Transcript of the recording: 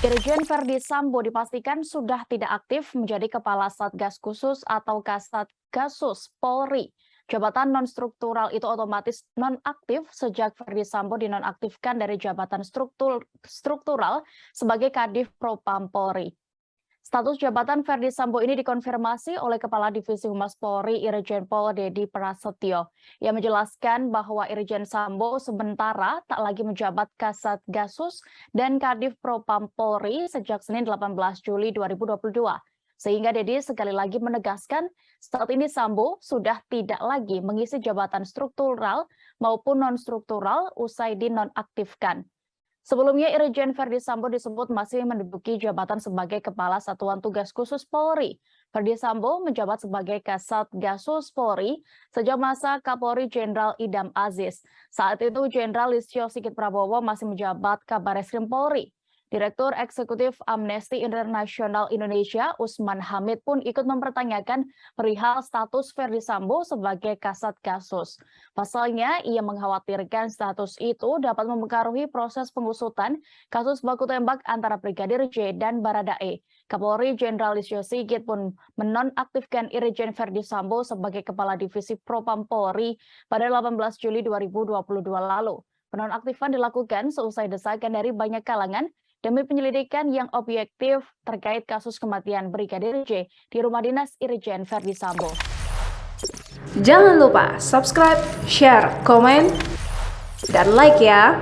Irjen Verdi Sambo dipastikan sudah tidak aktif menjadi Kepala Satgas Khusus atau Kasatgasus Polri. Jabatan non-struktural itu otomatis nonaktif sejak Verdi Sambo dinonaktifkan dari jabatan struktural sebagai Kadif Propam Polri. Status jabatan Verdi Sambo ini dikonfirmasi oleh Kepala Divisi Humas Polri Irjen Pol Dedi Prasetyo. Ia menjelaskan bahwa Irjen Sambo sementara tak lagi menjabat Kasatgasus dan Kadif Propam Polri sejak Senin 18 Juli 2022. Sehingga Dedi sekali lagi menegaskan saat ini Sambo sudah tidak lagi mengisi jabatan struktural maupun non-struktural usai dinonaktifkan. Sebelumnya, Irjen Verdi Sambo disebut masih menduduki jabatan sebagai Kepala Satuan Tugas Khusus Polri. Verdi Sambo menjabat sebagai Kasatgasus Polri sejak masa Kapolri Jenderal Idam Aziz. Saat itu Jenderal Listio Sigit Prabowo masih menjabat Kabareskrim Polri. Direktur Eksekutif Amnesty International Indonesia, Usman Hamid pun ikut mempertanyakan perihal status Verdi Sambo sebagai Kasatgasus. Pasalnya, ia mengkhawatirkan status itu dapat mempengaruhi proses pengusutan kasus baku tembak antara Brigadir J dan Baradae. Kapolri Jenderal Listio Sigit pun menonaktifkan Irjen Verdi Sambo sebagai Kepala Divisi Propam Polri pada 18 Juli 2022 lalu. Penonaktifan dilakukan seusai desakan dari banyak kalangan demi penyelidikan yang objektif terkait kasus kematian Brigadir J di rumah dinas Irjen Verdi Sambo. Jangan lupa subscribe, share, komen, dan like ya!